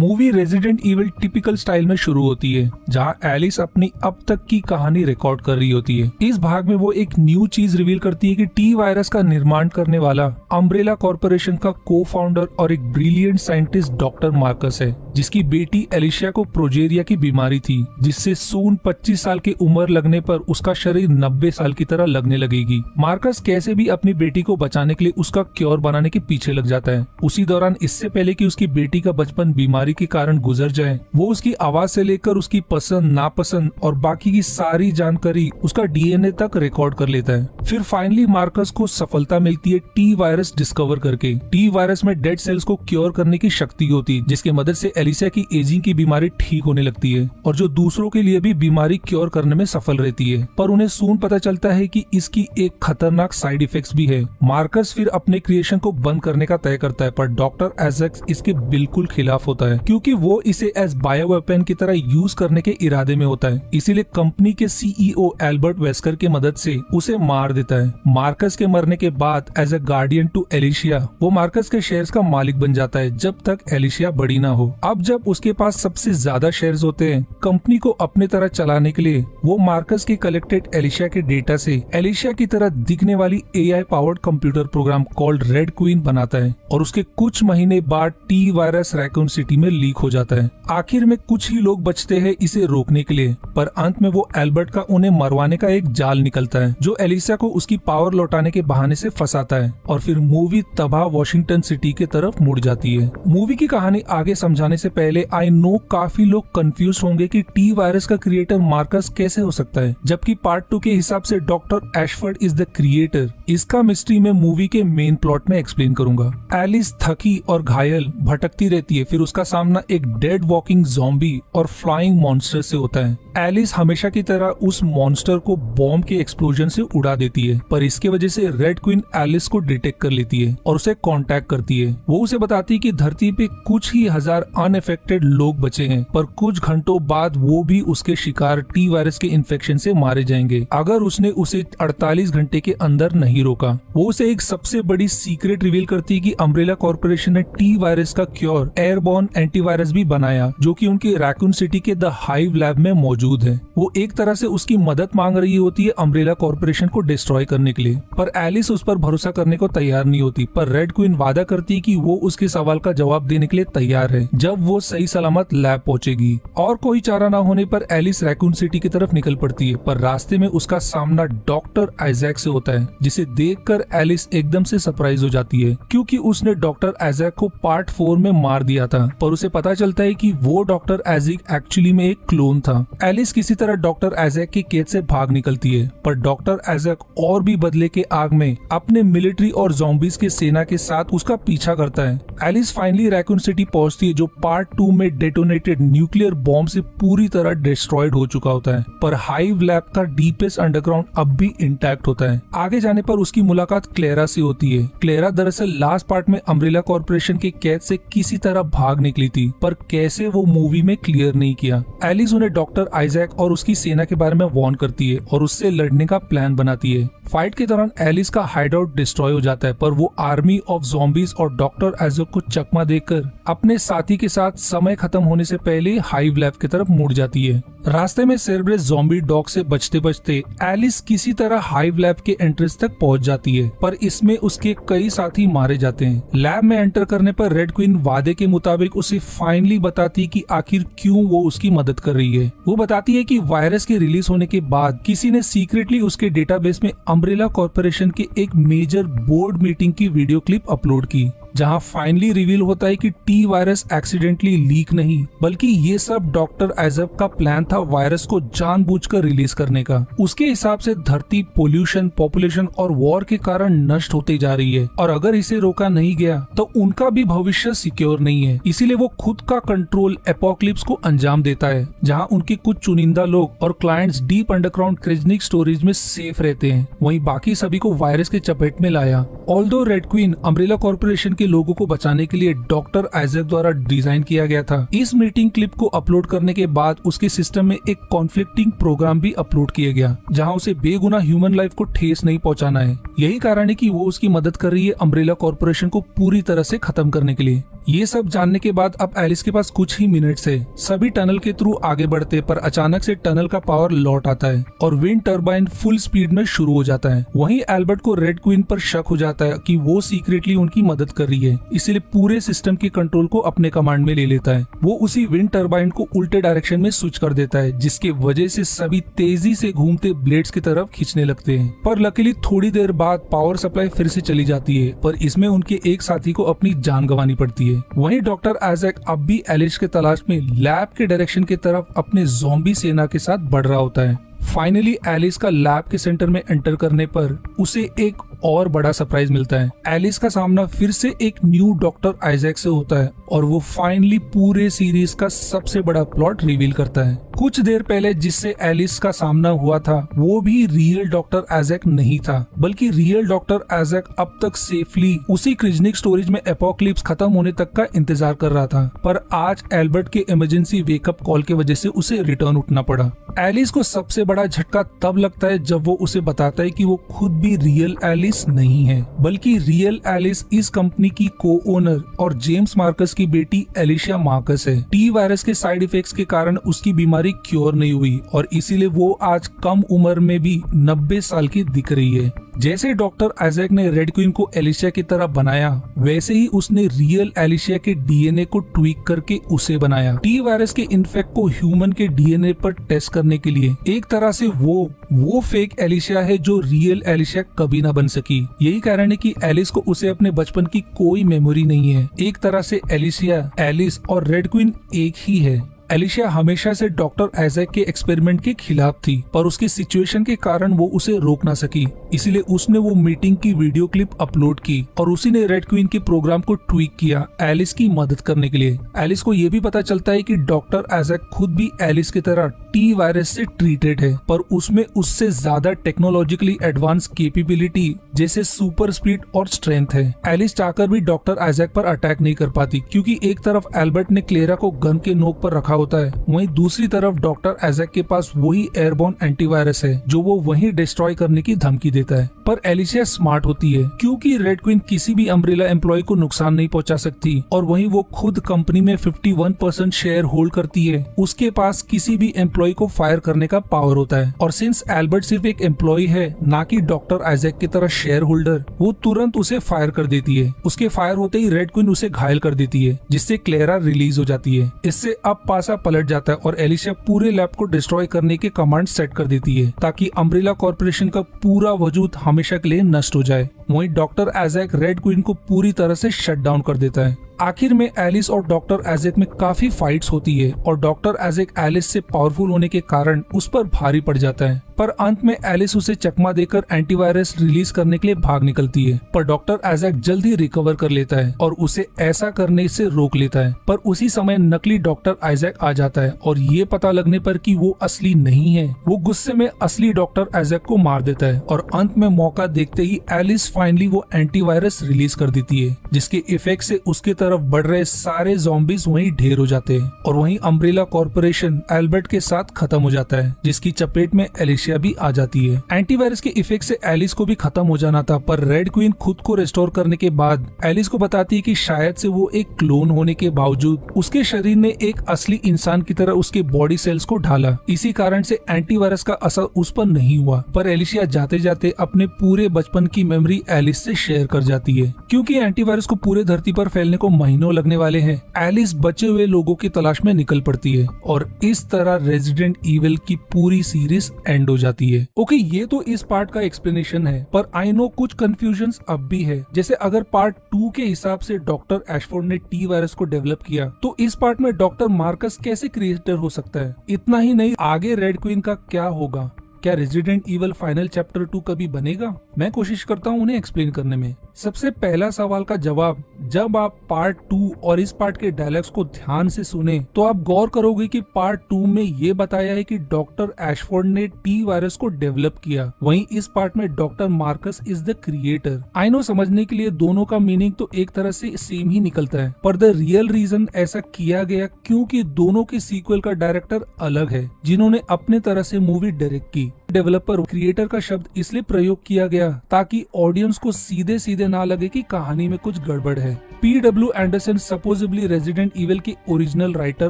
Movie resident evil typical style में शुरू होती है, जहां एलिस अपनी अब तक की कहानी रिकॉर्ड कर रही होती है। इस भाग में वो एक न्यू चीज रिवील करती है कि टी वायरस का निर्माण करने वाला अम्ब्रेला कॉर्पोरेशन का को फाउंडर और एक ब्रिलियंट साइंटिस्ट डॉक्टर मार्कस है, जिसकी बेटी एलिशिया को प्रोजेरिया की बीमारी थी, जिससे सून 25 साल की उम्र लगने पर उसका शरीर 90 साल की तरह लगने लगेगी। मार्कस कैसे भी अपनी बेटी को बचाने के लिए उसका क्योर बनाने के पीछे लग जाता है। उसी दौरान इससे पहले कि उसकी बेटी का बचपन बीमारी के कारण गुजर जाए, वो उसकी आवाज से लेकर उसकी पसंद नापसंद और बाकी की सारी जानकारी उसका डीएनए तक रिकॉर्ड कर लेता है। फिर फाइनली मार्कस को सफलता मिलती है टी वायरस डिस्कवर करके। टी वायरस में डेड सेल्स को क्योर करने की शक्ति होती है, जिसकी मदद से एलिसिया की एजिंग की बीमारी ठीक होने लगती है और जो दूसरों के लिए भी बीमारी क्योर करने में सफल रहती है। पर उन्हें सून पता चलता है कि इसकी एक खतरनाक साइड इफेक्ट्स भी है। मार्कस फिर अपने क्रिएशन को बंद करने का तय करता है, पर डॉक्टर आइजैक इसके बिल्कुल खिलाफ होता है, क्योंकि वो इसे एज बायो वेपन की तरह यूज करने के इरादे में होता है। इसीलिए कंपनी के सीईओ एल्बर्ट वेस्कर की मदद से उसे मार देता है। मार्कस के मरने के बाद as a guardian to Alicia वो मार्कस के शेयर्स का मालिक बन जाता है, जब तक एलिशिया बड़ी ना हो। अब जब उसके पास सबसे ज्यादा शेयर्स होते हैं कंपनी को अपने तरह चलाने के लिए, वो मार्कस की कलेक्टेड एलिशिया के डेटा से एलिशिया की तरह दिखने वाली AI powered computer program called red queen बनाता है और उसके कुछ महीने बाद टी वायरस रैकून सिटी में लीक हो जाता है। आखिर में कुछ ही लोग बचते हैं इसे रोकने के लिए, पर अंत में वो एल्बर्ट का उन्हें मरवाने का एक जाल निकलता है, जो एलिशिया को उसकी पावर लौटाने के बहाने से फंसाता है और फिर मूवी तबाह वॉशिंगटन सिटी के तरफ मुड़ जाती है। मूवी की कहानी आगे समझाने से पहले आई नो काफी लोग कंफ्यूज होंगे कि टी वायरस का क्रिएटर मार्कस कैसे हो सकता है, जबकि पार्ट 2 के हिसाब से doctor Ashford is the creator. इसका मिस्ट्री मैं मूवी के मेन प्लॉट में एक्सप्लेन करूंगा। एलिस थकी और घायल भटकती रहती है, फिर उसका सामना एक डेड वॉकिंग ज़ॉम्बी और फ्लाइंग मॉन्स्टर से होता है। एलिस हमेशा की तरह उस मॉन्स्टर को बॉम्ब के एक्सप्लोजन से उड़ा देती है, पर इसके वजह से रेड क्वीन एलिस को डिटेक्ट कर लेती है और उसे कांटेक्ट करती है। वो उसे बताती है कि धरती पे कुछ ही हजार अनअफेक्टेड लोग बचे हैं, पर कुछ घंटों बाद वो भी उसके शिकार टी वायरस के इन्फेक्शन से मारे जाएंगे अगर उसने उसे 48 घंटे के अंदर नहीं रोका। वो उसे एक सबसे बड़ी सीक्रेट रिवील करती है कि अम्ब्रेला कॉर्पोरेशन ने टी वायरस का क्योर एयरबॉर्न एंटीवायरस भी बनाया, जो कि उनके रैकून सिटी के द हाइव लैब में मौजूद है। वो एक तरह से उसकी मदद मांग रही होती है अम्ब्रेला कॉर्पोरेशन को डिस्ट्रॉय करने के लिए, पर एलिस उस पर भरोसा करने को तैयार नहीं होती। पर रेड क्वीन वादा करती है कि वो उसके सवाल का जवाब देने के लिए तैयार है जब वो सही सलामत लैब पहुंचेगी। और कोई चारा न होने पर एलिस रैकून सिटी की तरफ निकल पड़ती है, पर रास्ते में उसका सामना डॉक्टर आइजैक से होता है, जिसे देखकर एलिस एकदम से सरप्राइज हो जाती है, क्योंकि उसने डॉक्टर आइजैक को पार्ट 4 में मार दिया था। पर उसे पता चलता है कि वो डॉक्टर आइजैक एक्चुअली में एक क्लोन था। एलिस किसी तरह डॉक्टर आइजैक की कैद से भाग निकलती है, पर डॉक्टर आइजैक और भी बदले के आग में अपने मिलिट्री और ज़ॉम्बीज के सेना के साथ उसका पीछा करता है। एलिस फाइनली रैकून सिटी पहुंचती है, जो पार्ट 2 में डेटोनेटेड न्यूक्लियर बॉम्ब से पूरी तरह डिस्ट्रॉयड हो चुका होता है, पर हाइव लैब का डीपेस्ट अंडरग्राउंड अब भी इंटैक्ट होता है। आगे जाने पर उसकी मुलाकात क्लेरा से होती है। क्लेरा दरअसल लास्ट पार्ट में अम्ब्रेला कॉर्पोरेशन की कैद से किसी तरह भाग निकली थी, पर कैसे वो मूवी में क्लियर नहीं किया। एलिस उन्हें डॉक्टर आइजैक और उसकी सेना के बारे में वार्न करती है और उससे लड़ने का प्लान बनाती है। फाइट के दौरान एलिस का हाइडआउट डिस्ट्रॉय हो जाता है, पर वो आर्मी ऑफ ज़ॉम्बीज और डॉक्टर आइजैक को चकमा देकर अपने साथी के साथ समय खत्म होने से पहले हाइव लैब की तरफ मुड़ जाती है। रास्ते में सेरेब्रस ज़ॉम्बी डॉग से बचते बचते एलिस किसी तरह हाइव लैब के एंट्रेंस तक पहुंच जाती है, पर इसमें उसके कई साथी मारे जाते हैं। लैब में एंटर करने पर रेड क्वीन वादे के मुताबिक उसे फाइनली बताती कि आखिर क्यों वो उसकी मदद कर रही है। वो बताती है कि वायरस के रिलीज होने के बाद किसी ने सीक्रेटली उसके डेटाबेस में अम्ब्रेला कॉर्पोरेशन के एक मेजर बोर्ड मीटिंग की वीडियो क्लिप अपलोड की, जहां फाइनली रिवील होता है कि टी वायरस एक्सीडेंटली लीक नहीं, बल्कि ये सब डॉक्टर आइजैक का प्लान था वायरस को जानबूझकर रिलीज करने का। उसके हिसाब से धरती पोल्यूशन, पॉपुलेशन और वॉर के कारण नष्ट होते जा रही है, और अगर इसे रोका नहीं गया तो उनका भी भविष्य सिक्योर नहीं है। इसीलिए वो खुद का कंट्रोल एपोक्लिप्स को अंजाम देता है, जहां उनके कुछ चुनिंदा लोग और क्लाइंट्स डीप अंडरग्राउंड क्रिजनिक स्टोरेज में सेफ रहते हैं, वहीं बाकी सभी को वायरस के चपेट में लाया। Although red queen umbrella corporation के लोगों को बचाने के लिए डॉक्टर आइजैक द्वारा डिजाइन किया गया था। इस मीटिंग क्लिप को अपलोड करने के बाद उसके सिस्टम में एक कॉन्फ्लिक्टिंग प्रोग्राम भी अपलोड किया गया, जहां उसे बेगुनाह ह्यूमन लाइफ को ठेस नहीं पहुंचाना है, यही कारण है कि वो उसकी मदद कर रही है अम्ब्रेला कॉर्पोरेशन को पूरी तरह से खत्म करने के लिए। ये सब जानने के बाद अब एलिस के पास कुछ ही मिनट्स है। सभी टनल के थ्रू आगे बढ़ते, पर अचानक से टनल का पावर लौट आता है और विंड टरबाइन फुल स्पीड में शुरू हो जाता है। वहीं एल्बर्ट को रेड क्वीन पर शक हो जाता है कि वो सीक्रेटली उनकी मदद कर रही है, इसीलिए पूरे सिस्टम के कंट्रोल को अपने कमांड में ले लेता है। वो उसी विंड टरबाइन को उल्टे डायरेक्शन में स्विच कर देता है, जिसके वजह से सभी तेजी से घूमते ब्लेड्स की तरफ खींचने लगते हैं। पर लकीली थोड़ी देर बाद पावर सप्लाई फिर से चली जाती है, पर इसमें उनके एक साथी को अपनी जान गंवानी पड़ती है। वहीं डॉक्टर आइजैक अब भी एलिस के तलाश में लैब के डायरेक्शन की तरफ अपने ज़ॉम्बी सेना के साथ बढ़ रहा होता है। फाइनली एलिस का लैब के सेंटर में एंटर करने पर उसे एक और बड़ा सरप्राइज मिलता है। एलिस का सामना फिर से एक न्यू डॉक्टर आइजैक से होता है और वो फाइनली पूरे सीरीज का सबसे बड़ा प्लॉट रिवील करता है। कुछ देर पहले जिससे एलिस का सामना हुआ था वो भी रियल डॉक्टर आइजैक नहीं था, बल्कि रियल डॉक्टर आइजैक अब तक सेफली उसी क्रिजनिक स्टोरेज में एपोक्लिप्स खत्म होने तक का इंतजार कर रहा था। पर आज एल्बर्ट के इमरजेंसी वेकअप कॉल की वजह से उसे रिटर्न उठना पड़ा। एलिस को सबसे बड़ा झटका तब लगता है जब वो उसे बताता है कि वो खुद भी रियल एलिस नहीं है, बल्कि रियल एलिस इस कंपनी की को ओनर और जेम्स मार्कस की बेटी एलिशिया मार्कस है। टी वायरस के साइड इफेक्ट्स के कारण उसकी बीमारी क्योर नहीं हुई और इसीलिए वो आज कम उम्र में भी 90 साल की दिख रही है। जैसे डॉक्टर आइजैक ने रेड क्वीन को एलिशिया की तरह बनाया, वैसे ही उसने रियल एलिशिया के डीएनए को ट्वीक करके उसे बनाया, टी वायरस के इन्फेक्ट को ह्यूमन के डीएनए पर टेस्ट करने के लिए। एक तरह से वो फेक एलिशिया है जो रियल एलिशिया कभी ना बन सकी। यही कारण है कि एलिस को उसे अपने बचपन की कोई मेमोरी नहीं है। एक तरह से एलिशिया, एलिस और रेड क्वीन एक ही है। एलिशिया हमेशा से डॉक्टर आइजैक के एक्सपेरिमेंट के खिलाफ थी, पर उसकी सिचुएशन के कारण वो उसे रोक ना सकी, इसलिए उसने वो मीटिंग की वीडियो क्लिप अपलोड की और उसी ने रेड क्वीन के प्रोग्राम को ट्वीक किया एलिस की मदद करने के लिए। एलिस को ये भी पता चलता है कि डॉक्टर आइजैक खुद भी एलिस की तरह टी वायरस से ट्रीटेड है, पर उसमें उससे ज्यादा टेक्नोलॉजिकली एडवांस कैपेबिलिटी जैसे सुपर स्पीड और स्ट्रेंथ है। एलिस चाहकर भी डॉक्टर आइजैक पर अटैक नहीं कर पाती, क्योंकि एक तरफ एल्बर्ट ने क्लेरा को गन के नोक पर रखा होता है, वहीं दूसरी तरफ डॉक्टर आइजैक के पास वही एयरबोर्न एंटीवायरस है जो वो वहीं डिस्ट्रॉय करने की धमकी देता है। पर एलिशिया स्मार्ट होती है, क्योंकि रेड क्वीन किसी भी अम्ब्रेला एम्प्लॉय को नुकसान नहीं पहुंचा सकती और वहीं वो खुद कंपनी में 51% शेयर होल्ड करती है। उसके पास किसी भी एम्प्लॉय को फायर करने का पावर होता है, और सिंस एल्बर्ट सिर्फ एक एम्प्लॉय है, ना कि डॉक्टर आइजैक की तरह शेयर होल्डर, वो तुरंत उसे फायर कर देती है। उसके फायर होते ही रेड क्वीन उसे घायल कर देती है, जिससे क्लेरा रिलीज हो जाती है। इससे अब पासा पलट जाता है और एलिशिया पूरे लैब को डिस्ट्रॉय करने के कमांड सेट कर देती है, ताकि अम्ब्रेला कॉर्पोरेशन का पूरा वजूद हमेशा के लिए नष्ट हो जाए। वहीं डॉक्टर आइजैक रेड क्वीन को पूरी तरह से शट डाउन कर देता है। आखिर में एलिस और डॉक्टर आइजैक में काफी फाइट्स होती है और डॉक्टर आइजैक एलिस से पावरफुल होने के कारण उस पर भारी पड़ जाता है, पर अंत में एलिस उसे चकमा देकर एंटीवायरस रिलीज करने के लिए भाग निकलती है। पर डॉक्टर आइजैक जल्दी रिकवर कर लेता है और उसे ऐसा करने से रोक लेता है। पर उसी समय नकली डॉक्टर आइजैक आ जाता है और ये पता लगने पर कि वो असली नहीं है, वो गुस्से में असली डॉक्टर आइजैक को मार देता है और अंत में मौका देखते ही एलिस फाइनली वो एंटीवायरस रिलीज कर देती है, जिसके इफेक्ट से उसके तरफ बढ़ रहे सारे ज़ॉम्बीज वहीं ढेर हो जाते हैं और वहीं अम्ब्रेला कॉर्पोरेशन एल्बर्ट के साथ खत्म हो जाता है, जिसकी चपेट में एलिशिया भी आ जाती है। एंटीवायरस के इफेक्ट से एलिस को भी खत्म हो जाना था, पर रेड क्वीन खुद को रिस्टोर करने के बाद एलिस को बताती है कि शायद से वो एक क्लोन होने के बावजूद उसके शरीर ने एक असली इंसान की तरह उसके बॉडी सेल्स को ढाला। इसी कारण से एंटीवायरस का असर उस पर नहीं हुआ। पर एलिशिया जाते जाते अपने पूरे बचपन की मेमोरी एलिस से शेयर कर जाती है। क्योंकि एंटीवायरस को पूरे धरती पर फैलने को महीनों लगने वाले हैं, एलिस बचे हुए लोगों की तलाश में निकल पड़ती है और इस तरह रेजिडेंट इविल की पूरी सीरीज एंड हो जाती है। ओके, ये तो इस पार्ट का एक्सप्लेनेशन है, पर आई नो कुछ कंफ्यूजन्स अब भी है। जैसे अगर पार्ट 2 के हिसाब से डॉक्टर एशफोर्ड ने टी वायरस को डेवलप किया, तो इस पार्ट में डॉक्टर मार्कस कैसे क्रिएटर हो सकता है? इतना ही नहीं, आगे रेड क्वीन का क्या होगा? क्या रेजिडेंट इविल फाइनल चैप्टर 2 कभी बनेगा? मैं कोशिश करता हूँ उन्हें एक्सप्लेन करने में। सबसे पहला सवाल का जवाब, जब आप पार्ट 2 और इस पार्ट के डायलॉग्स को ध्यान से सुने तो आप गौर करोगे कि पार्ट 2 में ये बताया है कि डॉक्टर एशफोर्ड ने टी वायरस को डेवलप किया, वहीं इस पार्ट में doctor Marcus is the creator. I know समझने के लिए दोनों का मीनिंग तो एक तरह से सेम ही निकलता है, पर द रियल रीजन ऐसा किया गया क्योंकि दोनों के सीक्वल का डायरेक्टर अलग है, जिन्होंने अपने तरह से मूवी डायरेक्ट की। डेवलपर क्रिएटर का शब्द इसलिए प्रयोग किया गया ताकि ऑडियंस को सीधे सीधे ना लगे कि कहानी में कुछ गड़बड़ है। P.W. एंडरसन सपोजिबली रेजिडेंट इविल के ओरिजिनल राइटर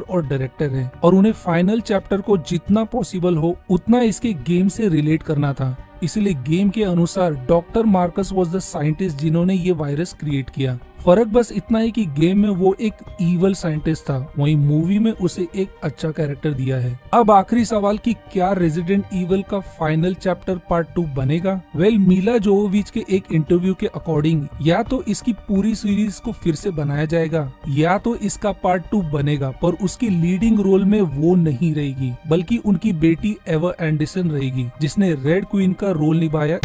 और डायरेक्टर हैं और उन्हें फाइनल चैप्टर को जितना पॉसिबल हो उतना इसके गेम से रिलेट करना था। इसलिए गेम के अनुसार doctor Marcus was the scientist जिन्होंने ये वायरस क्रिएट किया। फर्क बस इतना है कि गेम में वो एक इवल साइंटिस्ट था, वहीं मूवी में उसे एक अच्छा कैरेक्टर दिया है। अब आखिरी सवाल कि क्या रेजिडेंट इवल का फाइनल चैप्टर पार्ट 2 बनेगा? मिला जोवोविच के एक इंटरव्यू के अकॉर्डिंग या तो इसकी पूरी सीरीज को फिर से बनाया जाएगा या तो इसका पार्ट 2 बनेगा, पर उसकी लीडिंग रोल में वो नहीं रहेगी बल्कि उनकी बेटी एवा एंडरसन रहेगी जिसने रेड क्वीन का रोल निभाया।